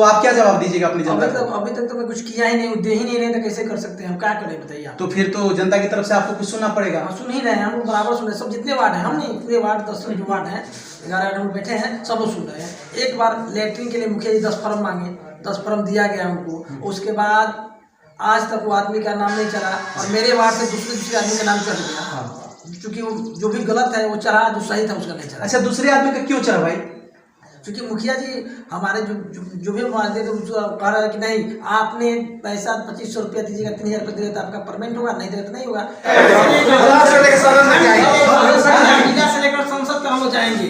आप क्या जवाब दीजिएगा अपनी जनता को? अभी तक तो मैं कुछ किया ही नहीं, दे ही नहीं रहे तो कैसे कर सकते हैं हम, क्या करें बताइए आप। तो फिर तो जनता की तरफ से आपको कुछ सुनना पड़ेगा। सुन ही रहे हैं हम, बराबर सुन रहे हैं सब, जितने वार्ड हैं हम नहीं, पूरे वार्ड 10 जो वार्ड हैं 11 लोग बैठे हैं, सब लोग सुन रहे हैं। एक बार लेटरिन के लिए मुखिया जी 10 फॉर्म मांगे, 10 फॉर्म दिया गया उनको। उसके बाद आज तक वो आदमी का नाम नहीं चला, और मेरे वार्ड से दूसरे आदमी का नाम चल गया, क्योंकि वो जो भी गलत है वो चला, जो सही था उसका नहीं चला। अच्छा, दूसरे आदमी का क्यों चला भाई? क्योंकि मुखिया जी हमारे जो भी मुआवजे तो कह रहा है कि नहीं, आपने पैसा 2500 रुपया दीजिएगा, 3000 रुपया दे तो आपका परमानेंट होगा, नहीं दे तो नहीं होगा। से लेकर संसद तक हम लोग जाएंगे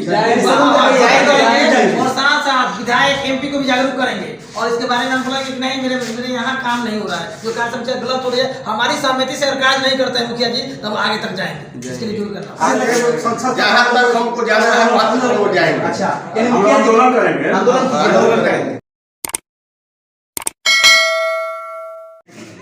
और साथ साथ विधायक MP को भी जागरूक करेंगे, और इसके बारे में हम बोलेंगे कि नहीं मेरे यहाँ काम नहीं हो रहा है, जो कार्य समझे गलत हो रही है, हमारी सहमति से कार्य नहीं करता है मुखिया जी, तो हम आगे तक जाएंगे, इसके लिए जरूर करना जहाँ तक हमको जाना है वहाँ तक हो जाएंगे। अच्छा, आंदोलन करेंगे, आंदोलन करेंगे।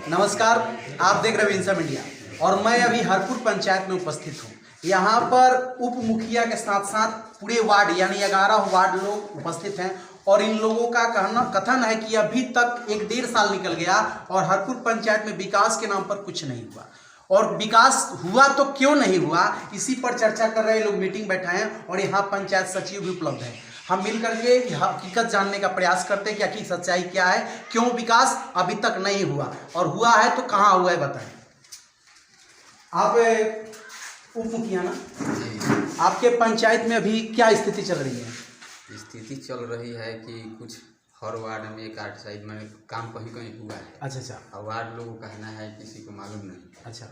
नमस्कार, आप देख रहे हैं विंसा मीडिया, और मैं अभी हरपुर पंचायत में उपस्थित हूँ। यहाँ पर उप मुखिया के साथ साथ पूरे वार्ड यानी 11 वार्ड लोग उपस्थित हैं, और इन लोगों का कथन है कि अभी तक 1-1.5 साल निकल गया और हरपुर पंचायत में विकास के नाम पर कुछ नहीं हुआ, और विकास हुआ तो क्यों नहीं हुआ, इसी पर चर्चा कर रहे लोग मीटिंग बैठाए हैं, और यहाँ पंचायत सचिव भी उपलब्ध है। हम मिल करके हकीकत जानने का प्रयास करते हैं कि आखिर सच्चाई क्या है, क्यों विकास अभी तक नहीं हुआ, और हुआ है तो कहाँ हुआ है बताएं। आप उप मुखिया ना, आपके पंचायत में अभी क्या स्थिति चल रही है? स्थिति चल रही है कि कुछ हर वार्ड में एक 8 साइड में काम कहीं कहीं हुआ है। अच्छा। और वार्ड लोगों का कहना है किसी को मालूम नहीं। अच्छा।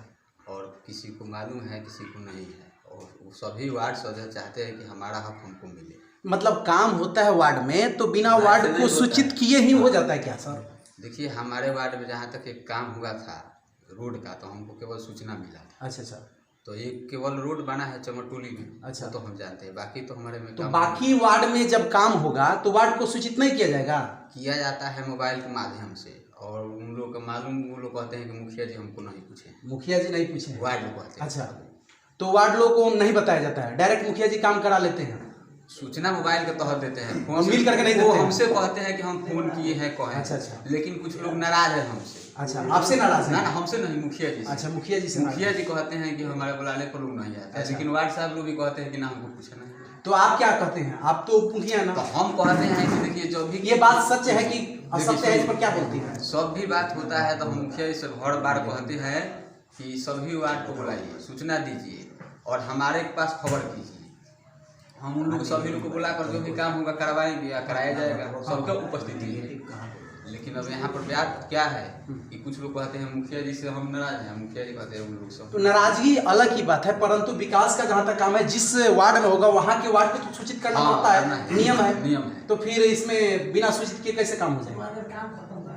और किसी को मालूम है, किसी को नहीं है, और वो सभी वार्ड सदस्य चाहते हैं कि हमारा हक हमको मिले। मतलब काम होता है वार्ड में तो बिना वार्ड को सूचित किए ही हो जाता है क्या सर? देखिए, हमारे वार्ड में जहाँ तक एक काम हुआ था रोड का, तो हमको केवल सूचना मिला। अच्छा। तो एक केवल रोड बना है चमरटोली में। अच्छा। तो हम जानते हैं, बाकी तो हमारे में तो बाकी वार्ड में जब काम होगा तो वार्ड को सूचित नहीं किया जाएगा? किया जाता है मोबाइल के माध्यम से, और उन लोग का मालूम, वो लोग कहते हैं कि मुखिया जी हमको नहीं पूछे। मुखिया जी नहीं पूछे, वार्ड लोग कहते हैं। अच्छा, तो वार्ड लोग को नहीं बताया जाता है, डायरेक्ट मुखिया जी काम करा लेते हैं? सूचना मोबाइल के तहत देते हैं, फोन मिल करके नहीं देते? वो हमसे कहते हैं कि हम फोन किए हैं कहें। अच्छा। लेकिन कुछ लोग नाराज है हमसे। अच्छा, आपसे नाराज है? ना, हमसे नहीं, मुखिया जी से। अच्छा, मुखिया जी से। मुखिया जी कहते हैं कि हमारे बुलाने पर लोग नहीं आते। अच्छा। लेकिन वार्ड साहब लोग भी कहते हैं कि ना हमको पूछा नहीं। तो आप क्या कहते हैं? आप तो उप मुखिया ना। तो हम कहते हैं कि देखिए, जो भी ये बात सच है कि असत्य है, इस पर क्या बोलती है? सब भी बात होता है तो हम मुखिया जी से हर बार कहते हैं कि सभी वार्ड को बुलाइए, सूचना दीजिए, और हमारे पास खबर कीजिए। हम उन लोग सभी लोग को बुला कर जो भी काम होगा करवाएंगे या कराया जाएगा, सबका उपस्थिति है। लेकिन अब यहाँ पर बात क्या है कि कुछ लोग कहते हैं मुखिया जी से हम नाराज हैं, मुखिया जी कहते हैं उन लोग सब। तो नाराजगी अलग ही बात है, परंतु विकास का जहाँ तक काम है, जिस वार्ड में होगा वहाँ के वार्ड को तो सूचित करना पड़ता है, नियम है। तो फिर इसमें बिना सूचित किए कैसे काम हो जाएगा?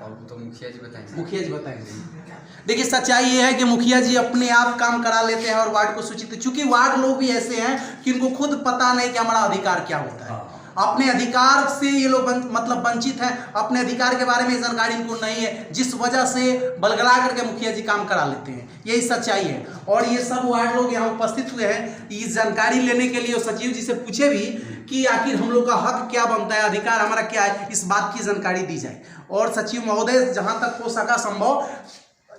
और तो मुखिया जी बताएंगे। मुखिया जी बताएंगे। देखिए, सच्चाई ये है कि मुखिया जी अपने आप काम करा लेते हैं और वार्ड को सूचित, चूंकि वार्ड लोग भी ऐसे हैं कि उनको खुद पता नहीं कि हमारा अधिकार क्या होता है। अपने अधिकार से ये लोग मतलब वंचित हैं, अपने अधिकार के बारे में जानकारी इनको नहीं है, जिस वजह से बलगला करके मुखिया जी काम करा लेते हैं। यही सच्चाई है, और ये सब वार्ड लोग यहाँ उपस्थित हुए हैं इस जानकारी लेने के लिए, और सचिव जी से पूछे भी कि आखिर हम लोग का हक क्या बनता है, अधिकार हमारा क्या है, इस बात की जानकारी दी जाए। और सचिव महोदय जहाँ तक हो सका संभव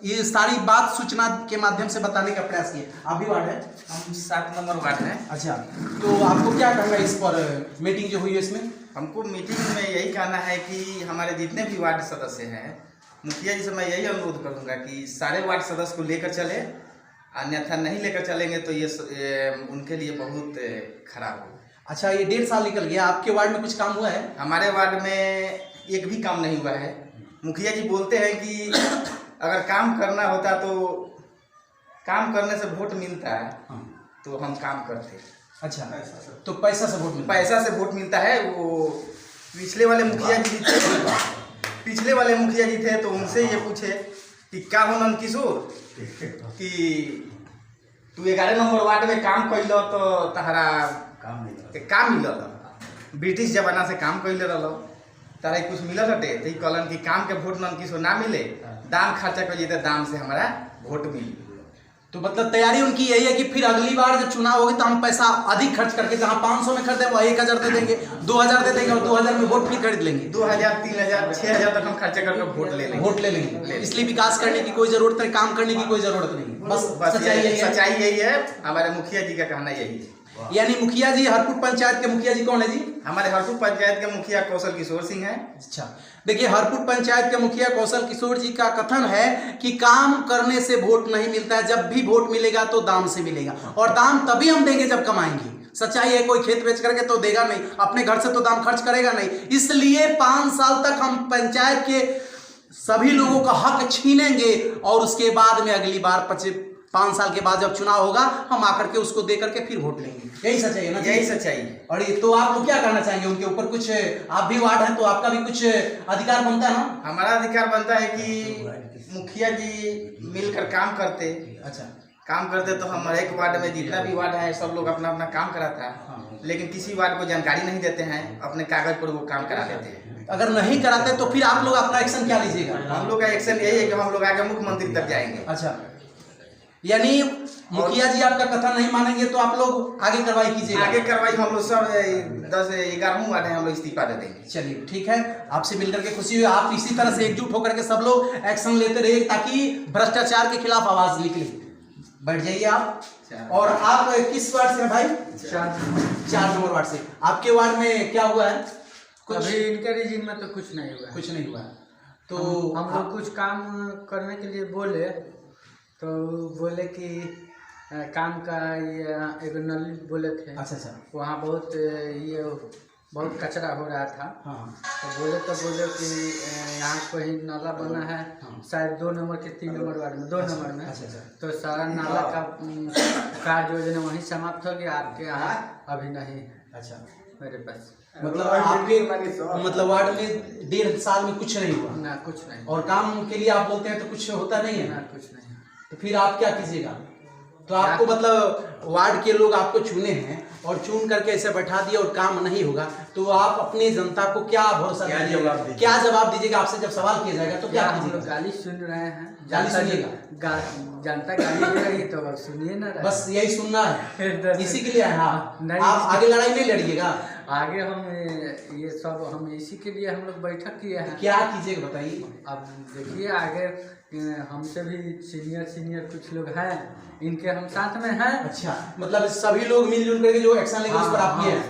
ये सारी बात सूचना के माध्यम से बताने का प्रयास किए। आप भी वार्ड है? हम 7 नंबर वार्ड है। अच्छा, तो आपको क्या कहना है इस पर मीटिंग जो हुई है इसमें? हमको मीटिंग में यही कहना है कि हमारे जितने भी वार्ड सदस्य हैं, मुखिया जी से मैं यही अनुरोध करूंगा कि सारे वार्ड सदस्य को लेकर चले, अन्यथा नहीं लेकर चलेंगे तो ये उनके लिए बहुत खराब होगा। अच्छा, ये 1.5 साल निकल गया, आपके वार्ड में कुछ काम हुआ है? हमारे वार्ड में एक भी काम नहीं हुआ है। मुखिया जी बोलते हैं कि अगर काम करना होता तो काम करने से वोट मिलता है, तो हम काम करते। अच्छा, तो पैसा से वोट मिलता? पैसा से वोट मिलता है। वो पिछले वाले मुखिया जी थे तो उनसे ये पूछे कि क्या हो नंद किशोर कि तू 11 नंबर वार्ड में काम कैलो तो तहरा काम मिलल, ब्रिटिश जमाना से काम कैले रहो, तारा कुछ मिलल हटे, तो कहलन कि काम के वोट नंद किशोर ना मिले, दाम खर्चा करिए तो दाम से हमारा वोट मिली। तो मतलब तैयारी उनकी यही है कि फिर अगली बार जब चुनाव होगी तो हम पैसा अधिक खर्च करके जहाँ 500 में खरीदे वो 1000 दे देंगे, 2000 दे देंगे और 2000 में वोट फिर खरीद लेंगे। 2000, 3000, 6000 तक हम खर्चे करके वोट ले लेंगे। इसलिए विकास करने की कोई जरूरत नहीं, काम करने की कोई जरूरत नहीं, बस सच्चाई यही है। हमारे मुखिया जी का कहना यही है। यानी मुखिया जी हरपुर पंचायत के मुखिया जी कौन है जी? हमारे हरपुर पंचायत के मुखिया कौशल किशोर सिंह है। अच्छा, देखिए हरपुर पंचायत के मुखिया कौशल किशोर जी का कथन है कि काम करने से वोट नहीं मिलता है, जब भी वोट मिलेगा तो दाम से मिलेगा, और दाम तभी हम देंगे जब कमाएंगे। सच्चाई है, कोई खेत बेच करके तो देगा नहीं, अपने घर से तो दाम खर्च करेगा नहीं। इसलिए 5 साल तक हम पंचायत के सभी लोगों का हक छीनेंगे और उसके बाद में अगली बार 5 साल के बाद जब चुनाव होगा हम आकर के उसको दे करके फिर वोट लेंगे। यही सच्चाई है ना? यही सच्चाई है। और ये तो आप लोग क्या करना चाहेंगे उनके ऊपर? कुछ आप भी वार्ड हैं तो आपका भी कुछ अधिकार बनता है ना? हमारा अधिकार बनता है कि मुखिया जी मिलकर काम करते। अच्छा, काम करते तो हम एक वार्ड में जितना भी वार्ड है सब लोग अपना अपना काम कराता है, लेकिन किसी वार्ड को जानकारी नहीं देते हैं, अपने कागज पर वो काम करा देते हैं। अगर नहीं कराते तो फिर आप लोग अपना एक्शन क्या लीजिएगा? हम लोग का एक्शन यही है कि हम लोग आगे मुख्यमंत्री तक जाएंगे। अच्छा, यानी मुखिया जी आपका कथन नहीं मानेंगे तो आप लोग आगे कार्रवाई कीजिएगा? आगे कार्रवाई हम लोग सब 10-11 वार्ड है, हम लोग इस्तीफा दे देंगे। चलिए ठीक है, आपसे मिलकर के खुशी हुई। आप इसी तरह से एकजुट होकर के सब लोग एक्शन लेते रहिए ताकि भ्रष्टाचार के खिलाफ आवाज निकले। बैठ जाइए आप। और आप किस वार्ड से हैं भाई? 4 नंबर वार्ड से। आपके वार्ड में क्या हुआ है? कुछ अभी इनके रिजीम में तो कुछ नहीं हुआ। कुछ नहीं हुआ है तो हम लोग कुछ काम करने के लिए बोले तो बोले कि काम का ये एक नली बोले थे। अच्छा, वहाँ बहुत कचरा हो रहा था। हाँ, तो बोले कि यहाँ कहीं नाला बना है, शायद 2 नंबर के 3 नंबर वार्ड में 2 नंबर में। अच्छा। तो सारा नाला का कार्य योजना वहीं समाप्त हो गया, आपके यहाँ अभी नहीं है अच्छा। मेरे पास। मतलब आपके मतलब वार्ड में 1.5 साल में कुछ नहीं हुआ ना, कुछ नहीं। और काम के लिए आप बोलते हैं तो कुछ होता नहीं है ना, कुछ नहीं। तो फिर आप क्या कीजिएगा? तो आपको मतलब वार्ड के लोग आपको चुने हैं और चुन करके ऐसे बैठा दिया और काम नहीं होगा तो आप अपनी जनता को क्या भरोसा दीजिएगा? क्या जवाब दीजिएगा? आपसे जब सवाल किया जाएगा तो क्या हम लोग कीजिएगा? गाली सुन रहे हैं, गाली सुनिएगा? जनता गाली दे रही है तो सुनिए ना। बस यही सुनना है, इसी के लिए है। हाँ, नहीं, आप आगे लड़ाई नहीं लड़िएगा? आगे हम ये सब हम इसी के लिए हम लोग बैठक किए हैं। क्या कीजिएगा बताइए? अब देखिए आगे हमसे भी सीनियर कुछ लोग हैं, इनके हम साथ में हैं। अच्छा, मतलब सभी लोग मिलजुल करके जो एक्शन लेंगे उस पर आप किए हैं?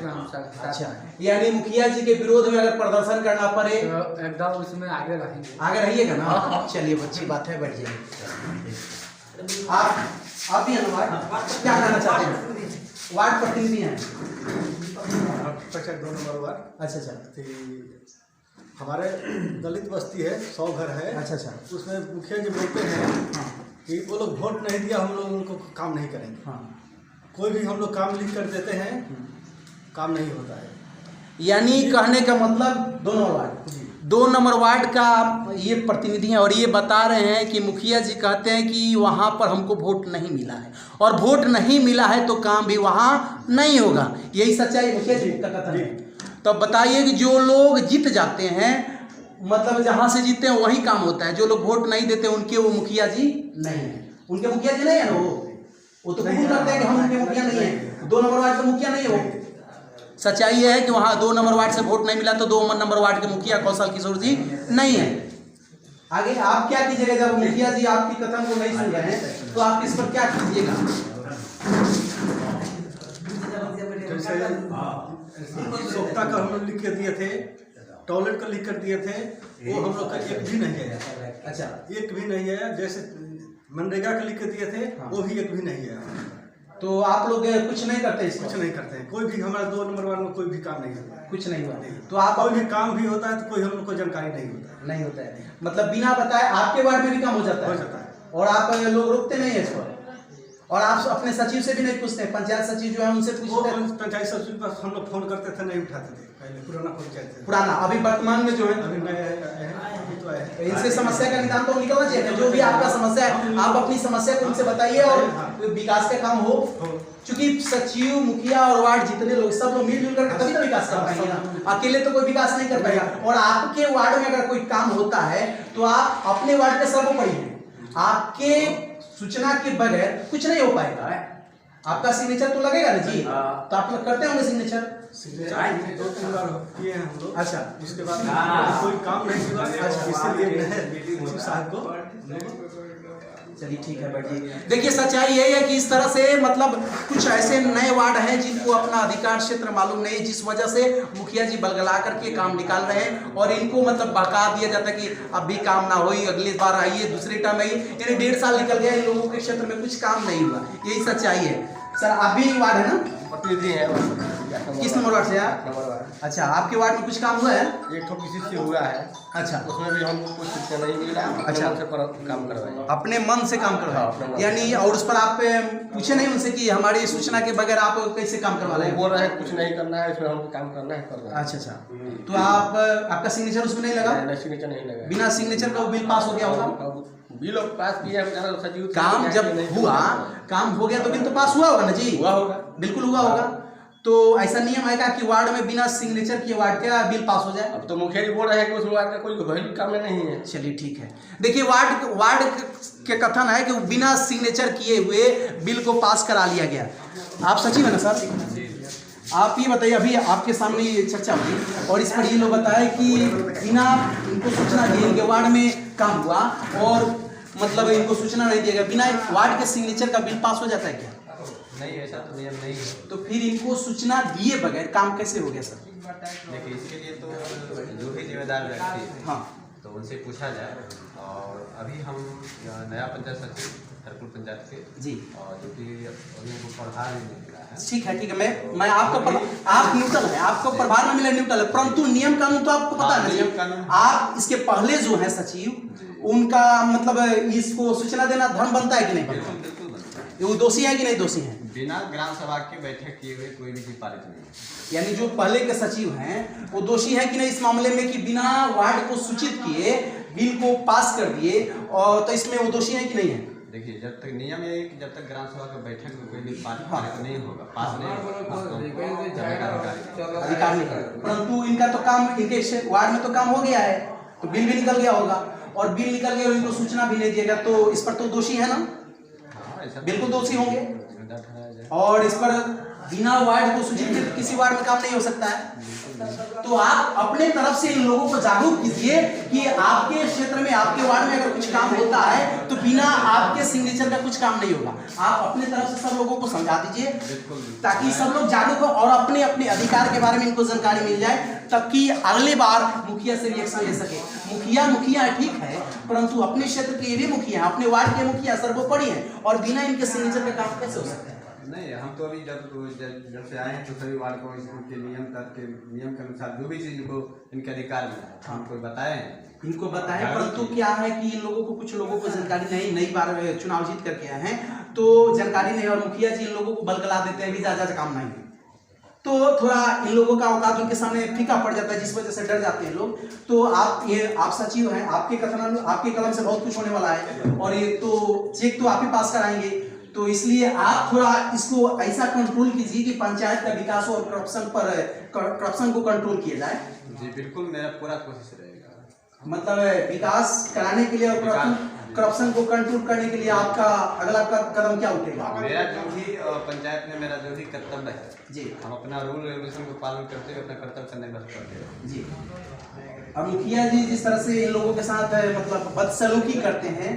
अच्छा, यानी मुखिया जी के विरोध में अगर प्रदर्शन करना पड़े तो एकदम उसमें आगे रहेंगे। आगे रहिएगा ना? चलिए, अच्छी बात है, बैठ जाइए। आप भी हैं वार्ड, क्या कहना चाहते हैं? वार्ड प्रतिनिधि हैं। 2 नंबर वार्ड। अच्छा। हमारे दलित बस्ती है, 100 घर है। अच्छा। उसमें मुखिया जी बोलते हैं कि वो लोग वोट नहीं दिया, हम लोग उनको काम नहीं करेंगे। हाँ। कोई भी हम लोग काम लिख कर देते हैं, काम नहीं होता है। यानी कहने का मतलब 2 नंबर वार्ड का ये प्रतिनिधि हैं और ये बता रहे हैं कि मुखिया जी कहते हैं कि वहाँ पर हमको वोट नहीं मिला है और वोट नहीं मिला है तो काम भी वहाँ नहीं होगा। यही सच्चाई मुखिया जी का कथन है। तो बताइए कि जो लोग जीत जाते हैं, मतलब जहाँ से जीतते हैं वही काम होता है, जो लोग वोट नहीं देते उनके वो मुखिया जी नहीं है। उनके मुखिया जी नहीं है ना, वो तो कबूल करते हैं कि हम उनके मुखिया नहीं है। 2 नंबर वार्ड के मुखिया नहीं है वो। सच्चाई है कि वहाँ 2 नंबर वार्ड से वोट नहीं मिला तो 2 नंबर वार्ड के मुखिया कौशल किशोर जी नहीं है। आगे आप क्या कीजिएगा जब मुखिया जी आपकी कथन को नहीं सुन रहे हैं तो आप इस पर क्या कीजिएगा? स्वच्छता का हम लोग लिख के दिए थे, टॉयलेट का लिख कर दिए थे, वो हम लोग का एक भी नहीं है। अच्छा, एक भी नहीं है। जैसे मनरेगा का लिख के दिए थे, वो भी एक भी नहीं है। तो आप लोग कुछ नहीं करते इसको? कुछ नहीं करते हैं। कोई भी हमारा 2 नंबर वार्ड में कोई भी काम नहीं होता है। कुछ नहीं हुआ तो आप कोई भी काम भी होता है तो कोई हम लोग को जानकारी नहीं होता है। नहीं होता है, मतलब बिना बताए आपके वार्ड में भी काम हो जाता है और आप लोग रुकते नहीं है इस पर। और आप अपने सचिव से भी नहीं पूछते? पंचायत सचिव जो है उनसे पूछते हैं? पंचायत सचिव पर हम लोग फोन करते थे, नहीं उठाते थे। पहले पुराना पंचायत थे। पुराना, अभी वर्तमान में जो है अभी नए अभी तो आए। इनसे समस्या का निदान तो निकलना चाहिए। जो भी आपका समस्या है आप अपनी समस्या को उनसे बताइए और विकास का काम हो। क्योंकि सचिव, मुखिया और वार्ड जितने लोग सब लोग मिलजुल कर तभी तो विकास कर पाएंगे ना, अकेले तो कोई विकास नहीं कर पाएगा। और आपके वार्ड में अगर कोई काम होता है तो आप अपने वार्ड के सर्वोपरि हैं। आपके सूचना के बगैर कुछ नहीं हो पाएगा। आपका सिग्नेचर तो लगेगा ना जी, तो आप लोग करते होंगे सिग्नेचर। 2-3 बार किए हैं हम लोग। अच्छा, उसके बाद कोई काम नहीं हुआ, इसलिए साहब को। चलिए ठीक है बैठिए। देखिए सच्चाई यही है कि इस तरह से मतलब कुछ ऐसे नए वार्ड हैं जिनको अपना अधिकार क्षेत्र मालूम नहीं, जिस वजह से मुखिया जी बलगला करके काम निकाल रहे हैं और इनको मतलब बहका दिया जाता है कि अब भी काम ना होई, अगली बार आइए, दूसरी टर्म आइए, यानी 1.5 साल निकल गया, इन लोगों के क्षेत्र में कुछ काम नहीं हुआ। यही सच्चाई है। सर आप भी वार्ड है ना? प्रतिनिधि है। किस नंबर वार्ड से आप? 8 नंबर वार्ड। अच्छा, आपके वार्ड में कुछ काम हुआ है? एक ठो किसी से हुआ है। अच्छा, उसमें भी हमको कुछ सूचना नहीं मिला। अच्छा, से काम करवाए। अपने मन से काम करवाए, यानी और उस पर आप पूछे नहीं उनसे कि हमारी सूचना के बगैर आप कैसे काम करवा रहे हैं? बोल रहे हैं कुछ नहीं करना है, इसमें हमको काम करना है, कर रहे हैं। अच्छा अच्छा, तो आप आपका सिग्नेचर उसमें नहीं लगा? सिग्नेचर नहीं लगा। बिना सिग्नेचर का वो बिल पास हो गया होगा? बिल पास किया सचिव काम जब हुआ, काम हो गया तो बिल तो पास हुआ होगा ना जी? हुआ होगा, बिल्कुल हुआ होगा। तो ऐसा नियम आएगा कि वार्ड में बिना सिग्नेचर किए वार्ड का बिल पास हो जाए? अब तो मुखिया जी बोल रहे हैं कि उस वार्ड का कोई वैल्यू काम में नहीं है। चलिए ठीक है। देखिए वार्ड के कथन है कि बिना सिग्नेचर किए हुए बिल को पास करा लिया गया। आप सचिव है ना सर? आप ये बताइए, अभी आपके सामने ये चर्चा हुई और इस पर ये लोग बताए कि बिना इनको सूचना दिए इनके वार्ड में काम हुआ और मतलब इनको सूचना नहीं दिया गया, बिना वार्ड के सिग्नेचर का बिल पास हो जाता है क्या? नहीं, ऐसा तो नियम नहीं है। तो फिर इनको सूचना दिए बगैर काम कैसे हो गया सर? देखिए इसके लिए तो जो भी जिम्मेदार व्यक्ति है, हाँ, तो उनसे पूछा जाए। और अभी हम नया पंचायत सचिव हरपुर पंचायत के जी, और जो कि अभी हमको प्रभार नहीं मिला है। ठीक है ठीक है, मैं आपको आप न्यूट्रल है, आपको प्रभार में मिला न्यूट्रल है, परंतु नियम कानून तो आपको पता है नियम कानून। आप इसके पहले जो है सचिव, उनका मतलब इसको सूचना देना धर्म बनता है कि नहीं बनता? बिल्कुल बनता है। वो दोषी है कि नहीं दोषी है? बिना ग्राम सभा के बैठक किए हुए कोई भी बिल पारित नहीं है। यानी जो पहले के सचिव हैं वो दोषी है कि नहीं इस मामले में कि बिना वार्ड को सूचित किए बिल को पास कर दिए, और तो इसमें वो दोषी है कि नहीं है? देखिए जब तक नियम ये है कि जब तक ग्राम सभा की बैठक में कोई बिल पारित नहीं होगा, पास नहीं होगा, अधिकार नहीं है। परंतु इनका तो काम, इनके वार्ड में तो काम हो गया है, तो बिल भी निकल गया होगा, और बिल निकल गया और इनको सूचना भी नहीं दिया गया, तो इस पर तो दोषी है ना? बिल्कुल दोषी होंगे। और इस पर बिना वार्ड को सूचित किसी वार्ड में काम नहीं हो सकता है। तो आप अपने तरफ से इन लोगों को जागरूक कीजिए कि आपके क्षेत्र में, आपके वार्ड में अगर कुछ काम होता है तो बिना आपके सिग्नेचर का कुछ काम नहीं होगा। आप अपने तरफ से सब लोगों को समझा दीजिए ताकि सब लोग जागरूक हो और अपने अपने अधिकार के बारे में इनको जानकारी मिल जाए, ताकि अगले बार मुखिया से रिएक्शन ले सके। मुखिया ठीक है, परंतु अपने क्षेत्र के ये भी मुखिया, अपने वार्ड के मुखिया सर्वोपरि हैं, और बिना इनके सिग्नेचर का काम कैसे हो सकता है? नहीं, हम तो अभी जब से आए हैं तो सभी वार्ड को इसके नियम के अनुसार जो भी चीज को इनके अधिकार में है हमको बताए हैं, इनको बताएं। परंतु क्या है कि इन लोगों को, कुछ लोगों को जानकारी नहीं, नई बार चुनाव जीत करके आए हैं तो जानकारी नहीं, और मुखिया जी इन लोगों को बलगला देते हैं कि ज्यादा काम नहीं, तो थोड़ा इन लोगों का औकात उनके सामने फीका पड़ जाता है, जिस वजह से डर जाते हैं लोग। तो आप सचिव हैं, आपके कथन, आपके कलम से बहुत कुछ होने वाला है, और ये तो चेक तो आप ही पास कराएंगे, तो इसलिए आप थोड़ा इसको ऐसा कंट्रोल कीजिए कि पंचायत का विकास और करप्शन को कंट्रोल किया जाए। जी बिल्कुल, मेरा पूरा कोशिश रहेगा। मतलब विकास कराने के लिए और करप्शन को कंट्रोल करने के लिए आपका अगला कदम क्या उठेगा? मेरा जो भी पंचायत में मेरा जो भी कर्तव्य है जी, हम अपना रूल रेगुलेशन को पालन करते हुए अपना कर्तव्य से निर्वहन करते हैं जी। और मुखिया जी जिस तरह से इन लोगों के साथ मतलब बदसलूकी करते हैं,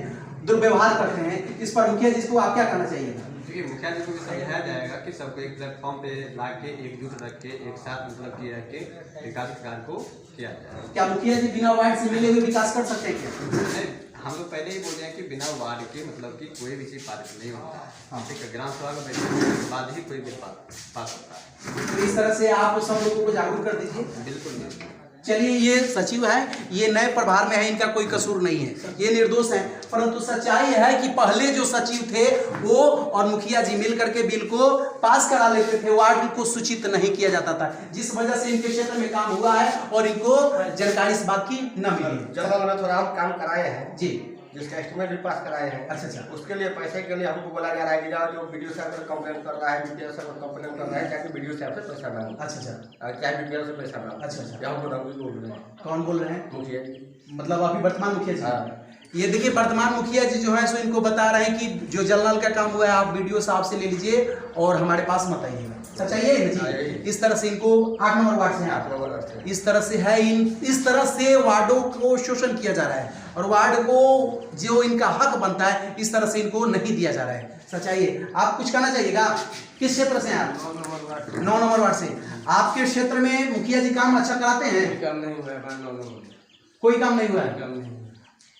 दुर्व्यवहार करते हैं, इस पर मुखिया जी को आप क्या करना चाहिए? देखिए मुखिया जी को भी समझाया जाएगा कि सबको एक प्लेटफॉर्म पे ला के एकजुट रख के एक साथ मतलब कि रख के विकास कार्य को किया जाए। क्या मुखिया जी बिना वार्ड से मिले हुए विकास कर सकते हैं क्या? नहीं, हम लोग पहले ही बोल रहे हैं कि बिना वार्ड के मतलब कि कोई भी चीज पारित नहीं होता है। ठीक है, ग्राम सभा का बैठक के बाद ही कोई बिल पास होता है। तो इस तरह से आप सब लोगों को जागरूक कर दीजिए। बिल्कुल नहीं। चलिए, ये सचिव है, ये नए प्रभार में है, इनका कोई कसूर नहीं है, ये निर्दोष है, परंतु सच्चाई है कि पहले जो सचिव थे वो और मुखिया जी मिल करके बिल को पास करा लेते थे, वार्ड को सूचित नहीं किया जाता था, जिस वजह से इनके क्षेत्र में काम हुआ है और इनको जानकारी इस बात की न मिली। जब हमने थोड़ा हम काम कराए हैं जी, जिसका एस्टिमेट भी पास कराए हैं। अच्छा, उसके लिए पैसे के लिए हमको बोला जा रहा है कि जाओ जो वीडियो साहब पर कंप्लेंट कर रहा है, वीडियो साहब पर कंप्लेंट कर रहा है, जाके वीडियो साहब से पैसा मांगो। अच्छा, चाहे वीडियो से पैसा मांगो। अच्छा। या हमको बोल रहे हैं कौन बोल रहे हैं? मुखिया जी। मतलब अभी वर्तमान मुखिया जी। ये देखिए वर्तमान मुखिया जी जो है सो इनको बता रहे हैं कि जो जल नल का काम हुआ है आप वीडियो साहब से ले लीजिए और हमारे पास मत आइएगा। सच्चाई है जी। इस तरह से इनको 8 नंबर वार्ड से हैं आप। इस तरह से है इस तरह से वार्डों को शोषण किया जा रहा है और वार्ड को जो इनका हक बनता है इस तरह से इनको नहीं दिया जा रहा है। सच्चाई है। आप कुछ कहना चाहिएगा? किस क्षेत्र से हैं आप? 9 नंबर वार्ड से। आपके क्षेत्र में मुखिया जी काम अच्छा कराते हैं? काम नहीं हुआ है, कोई काम नहीं हुआ है? काम नहीं,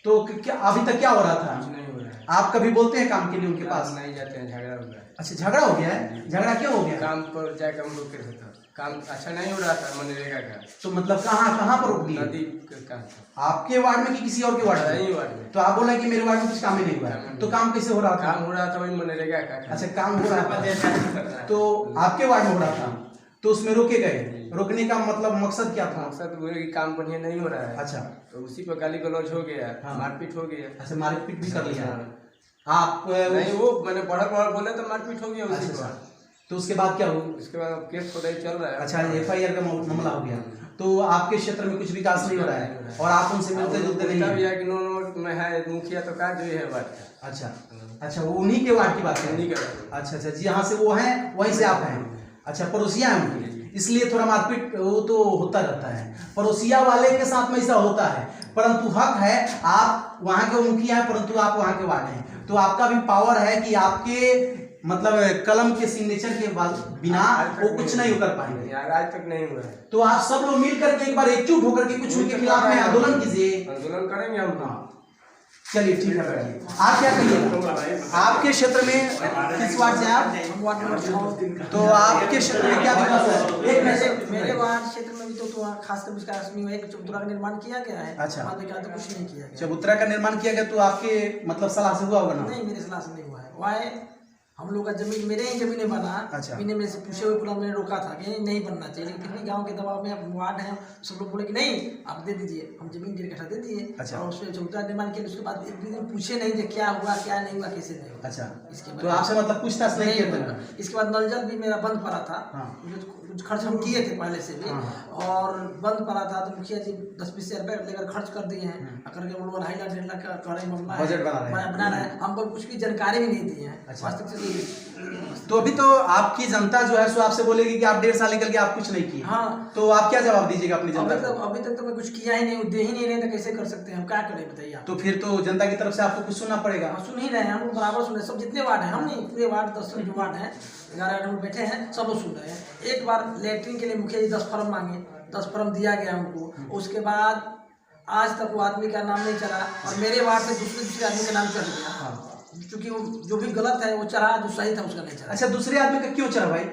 तो क्या अभी तक क्या हो रहा था? नहीं हो रहा है। आप कभी बोलते हैं काम के लिए उनके पास? नहीं जाते हैं, झगड़ा हो गया है। अच्छा, झगड़ा हो गया है। झगड़ा क्यों हो गया? काम पर जाकर हम रोके थे, काम अच्छा नहीं हो रहा था मनरेगा का। तो मतलब कहाँ पर रोक दिए? नदी का काम था। आपके वार्ड में कि किसी और के वार्ड में? नहीं वार्ड में। तो आप बोल रहे हैं कि मेरे वार्ड में कुछ काम ही नहीं हुआ है। तो काम कैसे हो रहा था? काम हो रहा था वही मनरेगा का। अच्छा, काम हो रहा था तो आपके वार्ड में हो रहा था तो उसमें रोके गए। रोकने का मतलब मकसद क्या था? मकसद वो है कि काम बढ़िया नहीं हो रहा है। अच्छा, तो उसी पर गाली गलौज हो गया, हाँ। मारपीट हो गया। अच्छा, मारपीट भी कर लिया हाँ। आप? नहीं, वो मैंने बड़ा बोले तो मारपीट हो गया उसी अच्छा, पर। तो उसके बाद क्या हुआ? उसके बाद अब केस खुदाई चल रहा है। अच्छा, FIR का मामला हो गया। तो आपके क्षेत्र में कुछ विकास नहीं हो रहा है और आप उनसे मिलते जुलते नहीं भी हैं? है कि नो में है मुखिया तो का जो है बात है। अच्छा, वो उन्हीं के वार्ड की बात है। उन्हीं का। अच्छा, जहाँ से वो हैं वहीं से आप हैं। अच्छा, पड़ोसिया हैं उनके, इसलिए थोड़ा मारपीट वो तो होता रहता है। पड़ोसिया वाले के साथ में ऐसा होता है, परंतु हक है, आप वहाँ के मुखिया हैं परंतु आप वहाँ के वार्ड हैं, तो आपका भी पावर है कि आपके मतलब कलम के सिग्नेचर के बिना वो कुछ नहीं कर पाएंगे। आज तक नहीं हुआ है। तो आप सब लोग मिल करके एक बार एकजुट होकर के कुछ उनके खिलाफ में आंदोलन कीजिए। आंदोलन करेंगे हम। चलिए, ठीक है, बैठिए। आप क्या कहिए? आपके क्षेत्र में किस वार्ड से आप? हम वार्ड नंबर 6। तो आपके क्षेत्र में क्या विकास है? एक मिनट। मेरे वार्ड क्षेत्र में भी तो खास कर उसका रस्मी एक चबूतरा का निर्माण किया गया है। अच्छा। बाद में क्या तो कुछ नहीं किया गया। चबूतरा का निर्माण किया गया तो आपके मतलब सलाह से हुआ होगा ना? नहीं, मेरे सलाह से नहीं हुआ है। वाय हम लोग का जमीन मेरे ही जमीन बना। अच्छा। मैंने मेरे से पूछे हुए पूरा मैंने रोका था कि नहीं बनना चाहिए, लेकिन फिर भी गांव के दबाव में अब वार्ड है, सब लोग बोले कि नहीं आप दे दीजिए। हम जमीन 1.5 कट्ठा दे दिए। अच्छा। और उसमें चबूतरा निर्माण किया। उसके बाद एक दिन पूछे नहीं कि क्या हुआ क्या नहीं हुआ कैसे नहीं हुआ। अच्छा, इसके तो आपसे मतलब पूछताछ नहीं किया था? इसके बाद नल जल भी मेरा बंद पड़ा था। हाँ। कुछ खर्च हम किए थे पहले से भी। हाँ। और बंद पड़ा था तो मुखिया जी 10-20 हज़ार रुपये लेकर खर्च कर दिए हैं। करके वो लोग 2.5 लाख 1.5 लाख का कर रहे हैं मामला है। बजट बना रहे हैं। हमको कुछ भी जानकारी भी नहीं दी है। अच्छा। वास्तविक से तो अभी तो आपकी जनता जो है सो आपसे बोलेगी कि आप 1.5 साल निकल के आप कुछ नहीं किए। हाँ। तो आप क्या जवाब दीजिएगा अपनी जनता को? अभी तक तो मैं कुछ किया ही नहीं, दे ही नहीं रहे तो कैसे कर सकते हैं हम? क्या करें बताइए आप? तो फिर तो जनता की तरफ से आपको कुछ सुनना पड़ेगा। हम सुन ही रहे हैं, हम बराबर सुन रहे हैं। सब जितने वार्ड हैं, हम नहीं पूरे वार्ड 10 जो वार्ड हैं 11 लोग बैठे हैं, सब लोग सुन रहे हैं। एक बार लेटरिन के लिए मुखिया जी 10 फॉर्म मांगे, 10 फॉर्म दिया गया हमको। उसके बाद आज तक वो आदमी का नाम नहीं चला और मेरे वार्ड से दूसरे आदमी का नाम चल गया। क्योंकि वो जो भी गलत है वो चढ़ा, जो सही था उसका नहीं चला। अच्छा, दूसरे आदमी का क्यों चढ़ा भाई?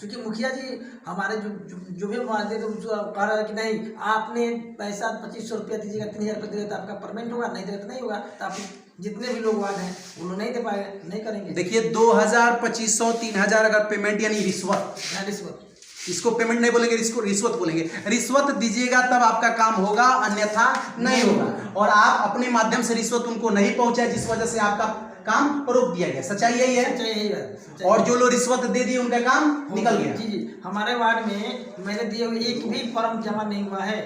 क्योंकि मुखिया जी हमारे जो भी मानते थे उसको कह रहा है कि नहीं आपने पैसा 2500 रुपया दीजिएगा, 3000 रुपया दीजिएगा तो आपका परमानेंट होगा, नहीं देगा तो नहीं होगा। तो आप जितने भी लोग वार्ड हैं वो लोग नहीं दे पाएंगे, नहीं करेंगे। देखिए 2000, 2500, 3000 अगर पेमेंट यानी रिश्वत, रिश्वत, इसको पेमेंट नहीं बोलेंगे, इसको रिश्वत बोलेंगे। रिश्वत दीजिएगा तब आपका काम होगा, अन्यथा नहीं होगा। और आप अपने माध्यम से रिश्वत उनको नहीं पहुंचाए जिस वजह से आपका काम रोक दिया गया। सच्चाई यही है? यही बात। और जो लोग रिश्वत दे दिए उनका काम निकल गया। जी, हमारे वार्ड में मैंने दिए हुए एक भी फॉर्म जमा नहीं हुआ है।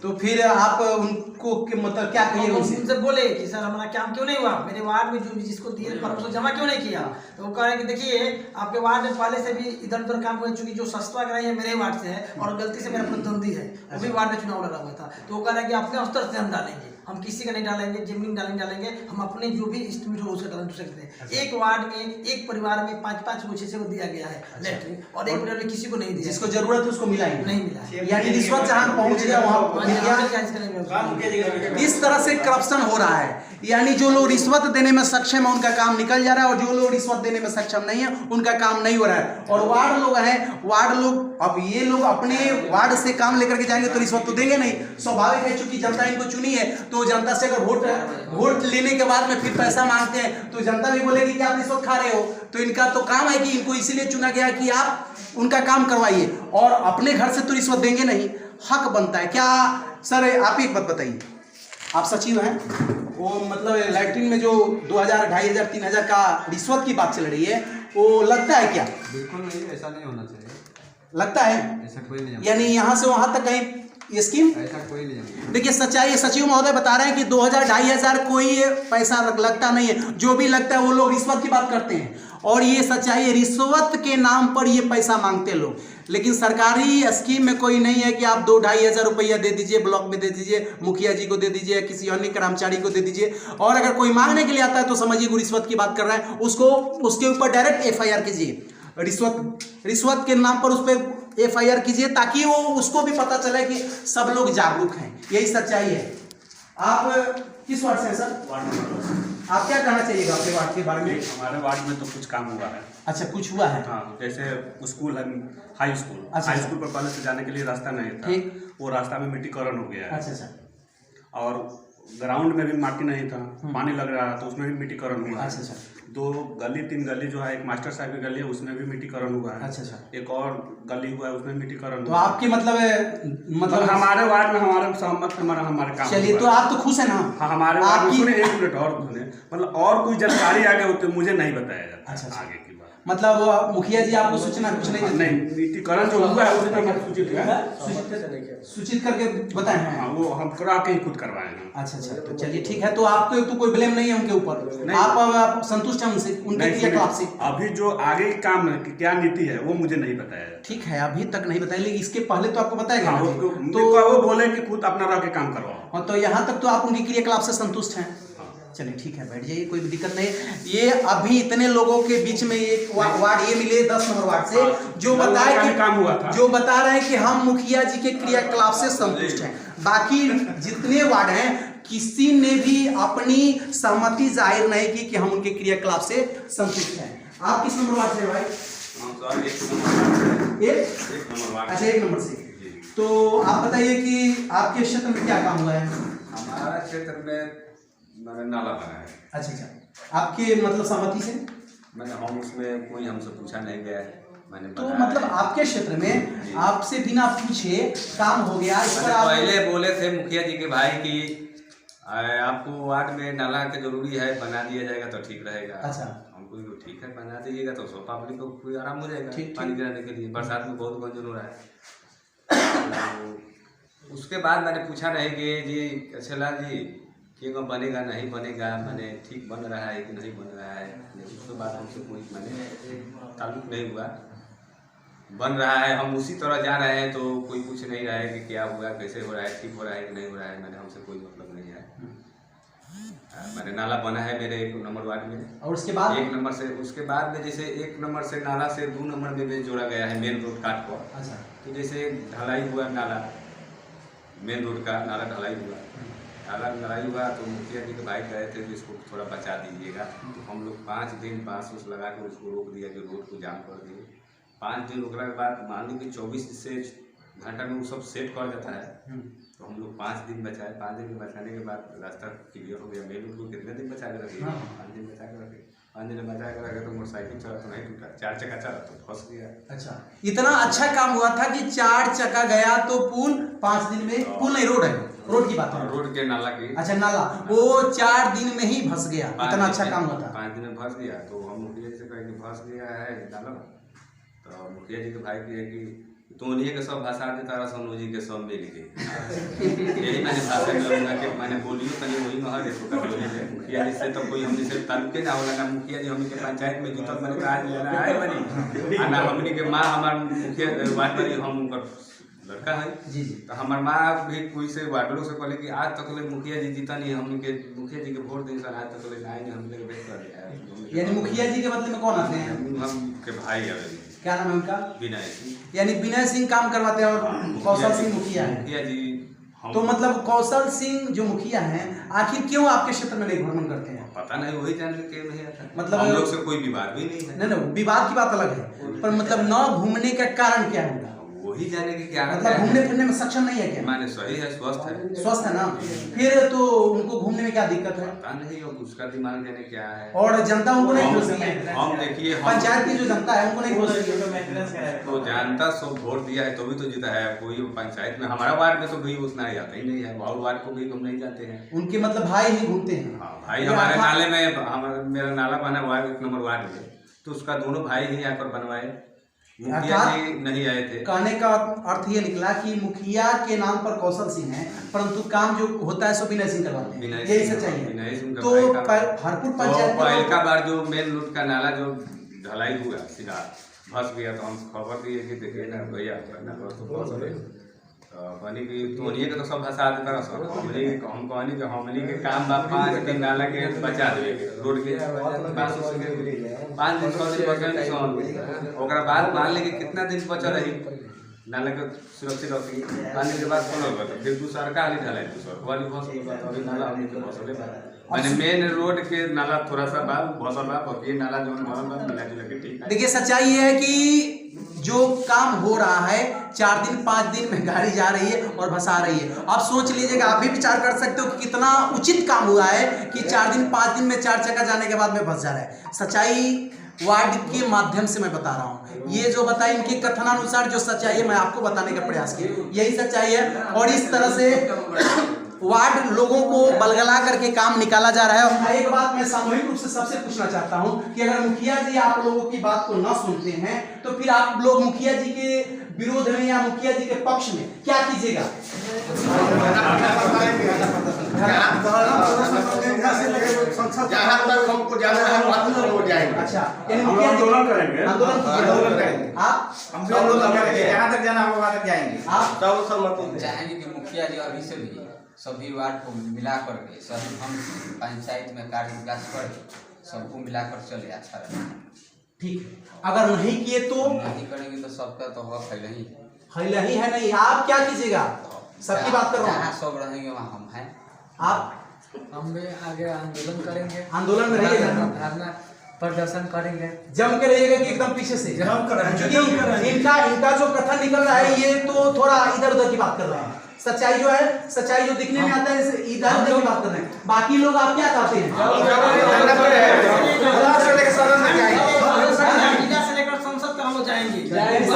तो फिर आप उनको मतलब क्या कहिए उनसे बोले कि सर हमारा काम क्यों नहीं हुआ, मेरे वार्ड में जो भी जिसको दिए फॉर्म उसको जमा क्यों नहीं किया? तो वो कह रहे कि देखिए आपके वार्ड में पहले से भी इधर उधर काम हुआ, चूंकि जो सस्ता कराई है मेरे वार्ड से है और गलती से मेरा प्रतिद्वंदी है, वो भी वार्ड में चुनाव लड़ा हुआ था। तो वो कह रहा है कि अपने स्तर से हम डालेंगे, हम किसी का नहीं डालेंगे, जमीन डालेंगे, हम अपने जो भी एस्टिमेट हो उसका डाल सकते हैं। एक वार्ड में एक परिवार में 5-5 को 6 को दिया गया है लेटरिन, और एक परिवार में किसी को नहीं दिया। जिसको जरूरत है उसको मिला ही नहीं मिला। यानी रिश्वत जहां पहुंच गया वहां इस तरह से करप्शन हो रहा है। यानी जो लोग रिश्वत देने में सक्षम है उनका काम निकल जा रहा है और जो लोग रिश्वत देने में सक्षम नहीं है उनका काम नहीं हो रहा है। और वार्ड लोग हैं, वार्ड लोग अब ये लोग अपने वार्ड से काम लेकर के जाएंगे तो रिश्वत तो देंगे नहीं, स्वाभाविक है। चूंकि जनता इनको चुनी है तो जनता से अगर वोट लेने के बाद में फिर पैसा मांगते हैं तो जनता भी बोलेगी कि आप रिश्वत खा रहे हो। तो इनका तो काम है कि इनको इसीलिए चुना गया कि आप उनका काम करवाइए और अपने घर से तो रिश्वत देंगे नहीं, हक बनता है। क्या सर आप एक बात बताइए, आप सचिव हैं, वो मतलब लैट्रिन में जो 2000, 2500, 3000 का रिश्वत की बात चल रही है वो लगता है क्या? बिल्कुल नहीं, ऐसा नहीं होना चाहिए। लगता है ऐसा कोई नहीं। यानी यहाँ से वहाँ तक कहीं ये स्कीम? ऐसा कोई नहीं है। देखिए सच्चाई है, सचिव महोदय बता रहे हैं कि 2000-2500 कोई पैसा लगता नहीं है, जो भी लगता है वो लोग रिश्वत की बात करते हैं, और ये सच्चाई है, रिश्वत के नाम पर ये पैसा मांगते लोग। लेकिन सरकारी स्कीम में कोई नहीं है कि आप 2-2,500 रुपया दे दीजिए, ब्लॉक में दे दीजिए, मुखिया जी को दे दीजिए, किसी अन्य कर्मचारी को दे दीजिए, और अगर कोई मांगने के लिए आता है तो समझिए वो रिश्वत की बात कर रहा है, उसको उसके ऊपर डायरेक्ट FIR कीजिए, रिश्वत के नाम पर उस पर FIR कीजिए, ताकि वो उसको भी पता चले कि सब लोग जागरूक हैं। यही सच्चाई है। आप किस वार्ड से हैं सर? आप क्या कहना चाहिएगा अपने वार्ड के बारे में? हमारे वार्ड में तो कुछ काम हुआ है। अच्छा, कुछ हुआ है? हाँ, जैसे स्कूल है, हाई स्कूल। अच्छा, हाई स्कूल पर पहले से जाने के लिए रास्ता नहीं था, ठीक। वो रास्ता में मिट्टीकरण हो गया है। अच्छा। और ग्राउंड में भी माटी नहीं था, पानी लग रहा था, तो उसमें भी मिट्टीकरण हुआ है। अच्छा। 2-3 गली जो है, एक मास्टर साहब की गली है, उसमें भी मिट्टीकरण हुआ है। अच्छा। एक और गली हुआ है, उसमें मिट्टीकरण तो हुआ है। आपके मतलब हमारे वार्ड में हमारे सहमत हमारे काम। चलिए, तो आप तो खुश है ना? हाँ, हमारे वार्ड में सुने, 1 मिनट और सुने, मतलब और कोई जानकारी आगे होते मुझे नहीं बताया जाता। अच्छा। आगे की बात मतलब मुखिया जी आपको सूचना कुछ नहीं देते? नहीं, मिट्टीकरण जो हुआ है उसे तो हम सूचित करके बताए हैं? हाँ, वो हम करा के ही खुद करवाए हैं। अच्छा, तो चलिए ठीक है, तो आपको तो कोई ब्लेम नहीं है उनके ऊपर, आप संतुष्ट हैं उनसे, उनके क्रियाकलाप से? अभी जो आगे काम की क्या नीति है वो मुझे नहीं बताया। ठीक है, अभी तक नहीं बताया, लेकिन इसके पहले तो आपको बताएगा। हाँ, तो वो बोले कि खुद अपना रह के काम करवाओ। हाँ, तो यहाँ तक तो आप उनकी क्रियाकलाप से संतुष्ट हैं? चलिए ठीक है, बैठ जाइए, कोई भी दिक्कत नहीं। ये अभी इतने लोगों के बीच में एक वार्ड ये मिले 10 नंबर वार्ड से, जो बताए कि काम हुआ था, जो बता रहे हैं कि हम मुखिया जी के क्रियाकलाप से संतुष्ट हैं। बाकी जितने वार्ड हैं किसी ने भी अपनी सहमति जाहिर नहीं की कि हम उनके क्रियाकलाप से संतुष्ट हैं। आप किस नंबर वार्ड से भाई? अच्छा, 1 नंबर से। तो आप बताइए कि आपके क्षेत्र में क्या काम हुआ है? हमारा क्षेत्र में मैंने नाला बनाया है। अच्छा, आपके मतलब सहमति से? मैंने हम उसमें कोई हमसे पूछा नहीं गया है, मैंने तो मतलब आपके क्षेत्र में आपसे बिना पूछे काम हो गया? इस पर पहले बोले थे मुखिया जी के भाई कि आपको वार्ड में नाला के जरूरी है, बना दिया जाएगा तो ठीक रहेगा। अच्छा। हमको ठीक है, बना दीजिएगा तो सब पब्लिक को कोई आराम हो जाएगा ठीक। पानी गिराने के लिए। बरसात में बहुत गंजन हो रहा है। उसके बाद मैंने पूछा नहीं कि जी अच्छेलाल जी कि बनेगा नहीं बनेगा, मैंने ठीक बन रहा है कि नहीं बन रहा है। उसके बाद हमसे कोई मैंने ताल्लुक नहीं हुआ। बन रहा है, हम उसी तरह जा रहे हैं, तो कोई पूछ नहीं रहा है कि क्या हुआ, कैसे हो रहा है, ठीक हो रहा है कि नहीं हो रहा है। मैंने हमसे कोई मतलब नहीं है। मैंने नाला बना है मेरे 1 नंबर वार्ड में, और उसके बाद 1 नंबर से उसके बाद में जैसे 1 नंबर से नाला से 2 नंबर में भी जोड़ा गया है मेन रोड काट पर। अच्छा। तो जैसे ढलाई हुआ नाला, मेन रोड का नाला ढलाई हुआ, नाला ढलाई हुआ तो मुखिया जी के भाई कहे थे कि इसको थोड़ा बचा दीजिएगा। तो हम लोग 5 दिन बांस उस लगा कर उसको रोक दिया कि रोड को जाम कर दिए। 5 दिन रुकने के बाद मान ली कि 24 से घंटा में वो सब सेट कर जाता है। तो हम लोग 5 दिन बचाए। 5 दिन बचाने के बाद रास्ता क्लियर हो गया। मेन रोड को कितने दिन बचा के रखे? 5 दिन बचा के रखे। 5 दिन बचा के रखे तो मोटरसाइकिल चला तो नहीं टूटा, 4 चक्का चला तो फंस गया। अच्छा, इतना अच्छा काम हुआ था कि 4 चक्का गया तो पुल 5 दिन में, पुल नहीं रोड है, रोड की बात है, रोड के नाला की। अच्छा, नाला वो 4 दिन में ही फंस गया। इतना अच्छा काम हुआ था। 5 दिन में फंस गया। तो हम मुखिया जी से कहे कि फंस गया है नाला। तो मुखिया जी के भाई की है कि तो उन्हीं के सब भाषा देता रहा, सोनू जी के सब मिल के यही मैंने भाषा में लूँगा कि मैंने बोलियो कहीं वही में हर इसको मुखिया जी से तो कोई हमने से ताल्लुके ना होला। ना मुखिया जी हमने के पंचायत में जुटल मैंने कहा लेना है बनी, ना हमने के माँ हमार मुखिया वार्ड बनी, हम उनका लड़का है जी। तो हमार माँ भी कोई से वार्डों से कहले कि आज तक ले मुखिया जी जीता नहीं, हमने के मुखिया जी के वोट देने से आज तक ले आए नहीं, हमने के भेज कर दिया। यानी मुखिया जी के मतलब में कौन आते हैं? हम के भाई आवे। क्या नाम है उनका? विनय सिंह। यानी विनय सिंह काम करवाते हैं और कौशल सिंह मुखिया है। मुखिया जी तो मतलब कौशल सिंह जो मुखिया हैं आखिर क्यों आपके क्षेत्र में नहीं भ्रमण करते हैं? पता नहीं, वही जानने के नहीं आता। मतलब हम लोग से कोई विवाद भी नहीं है। नहीं, विवाद की बात अलग है, पर मतलब न घूमने का कारण क्या होगा? वही जाने की क्या मतलब घूमने फिरने में सक्षम नहीं है क्या? माने सही है, स्वस्थ है। स्वस्थ है ना, फिर तो उनको घूमने में क्या दिक्कत है? पता नहीं अब उसका दिमाग देने क्या है। और जनता उनको नहीं घोषती है। हम देखिए पंचायत की जो जनता है उनको नहीं घोषती है। तो जनता सब वोट दिया है तो भी तो जीता है। कोई पंचायत में हमारा वार्ड में तो भाई उतना जाता ही नहीं है, और वार्ड को भी हम नहीं जाते हैं। उनके मतलब भाई ही घूमते हैं। भाई हमारे नाले में मेरा नाला बना हुआ है 1 नंबर वार्ड में, तो उसका दोनों भाई ही आकर बनवाए। मुखिया जी नहीं आए थे। कहने का अर्थ ये निकला कि मुखिया के नाम पर कौशल सिंह है, परंतु काम जो होता है सो विनय सिंह करवाते हैं, यही सच्चाई है। तो हरपुर पंचायत पहला बार जो मेन रोड का नाला जो ढलाई हुआ सीधा फंस गया, तो हम खबर दिए कि देखिए ना भैया पानी की तोड़िए के तो सब भसा देता है सब हमली हम कहनी कि हमली के काम बा 5 दिन नाला के बचा देवे रोड के 5 दिन 6 दिन बचल ओकरा बाद मान ले कि कितना दिन बचा रही नाला के सुरक्षित रखी, पानी के बाद खोल गया फिर दूसरा का हाली ढलाई दूसरा वाली फंस गया, अभी नाला हमनी के फंसले माने मेन रोड के नाला थोड़ा सा बा भसल बा और ये नाला जो भरल बा मिला जुला के ठीक है। देखिए सच्चाई है कि जो काम हो रहा है 4 दिन 5 दिन में गाड़ी जा रही है और भसा रही है। आप सोच लीजिएगा, आप भी विचार कर सकते हो कि कितना उचित काम हुआ है कि 4 दिन 5 दिन में 4 चक्का जाने के बाद में भस जा रहा है। सच्चाई वार्ड के माध्यम से मैं बता रहा हूँ, ये जो बताया इनके कथनानुसार जो सच्चाई है मैं आपको बताने का प्रयास किया, यही सच्चाई है। और इस तरह से वार्ड लोगों को बलगला करके काम निकाला जा रहा है। एक बात मैं सामूहिक रूप से सबसे पूछना चाहता हूं कि अगर मुखिया जी आप लोगों की बात को न सुनते हैं तो फिर आप लोग मुखिया जी के विरोध में या मुखिया जी के पक्ष में क्या कीजिएगा? जहाँ तक हमको जाना है वहाँ हो जाएंगे। अच्छा, मुखिया जी आंदोलन करेंगे, आंदोलन करेंगे, हम आंदोलन करेंगे, जहाँ तक जाना होगा वहाँ तक जाएंगे। आप सब सहमत चाहेंगे कि मुखिया जी अभी से भी सभी वार्ड को मिला करके सभी हम पंचायत में कार्य विकास करके सबको मिलाकर चले, अच्छा रहेगा। ठीक है, अगर नहीं किए तो नहीं करेंगे तो सबका तो होगा फैला ही है नहीं। आप क्या कीजिएगा? सबकी बात कर रहा हूँ। जहाँ सब रहेंगे वहाँ हम हैं। आप हम भी आगे आंदोलन करेंगे, आंदोलन में रहिएगा, धरना प्रदर्शन करेंगे, जम के रहिएगा कि एकदम पीछे से। क्योंकि इनका जो कथन निकल रहा है ये तो थोड़ा इधर उधर की बात कर रहे हैं। सच्चाई जो है, सच्चाई जो दिखने में आता है इधर उधर की बात कर रहे हैं। बाकी लोग आप क्या चाहते हैं? संसद का हम लोग जाएंगे जाएंगे।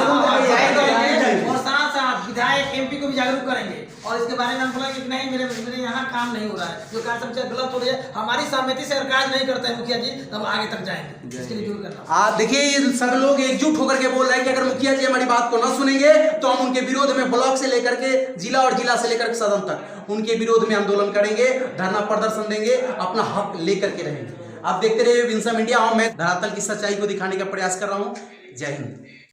और साथ साथ विधायक एमपी को भी जागरूक करेंगे और इसके बारे में हम बोला कि नहीं मेरे यहाँ काम नहीं हो रहा है, जो कार्य समझा गलत हो रही है, हमारी सहमति से कार्य नहीं करता है मुखिया जी, तब आगे तक जाएंगे। इसके लिए जरूर करना। देखिए ये सब लोग एकजुट होकर के बोल रहे हैं कि अगर मुखिया जी हमारी बात को न सुनेंगे तो हम उनके विरोध में ब्लॉक से लेकर के जिला और जिला से लेकर सदन तक उनके विरोध में आंदोलन करेंगे, धरना प्रदर्शन देंगे, अपना हक लेकर के रहेंगे। आप देखते रहिए विंसम इंडिया। मैं धरातल की सच्चाई को दिखाने का प्रयास कर रहा हूँ। जय हिंद।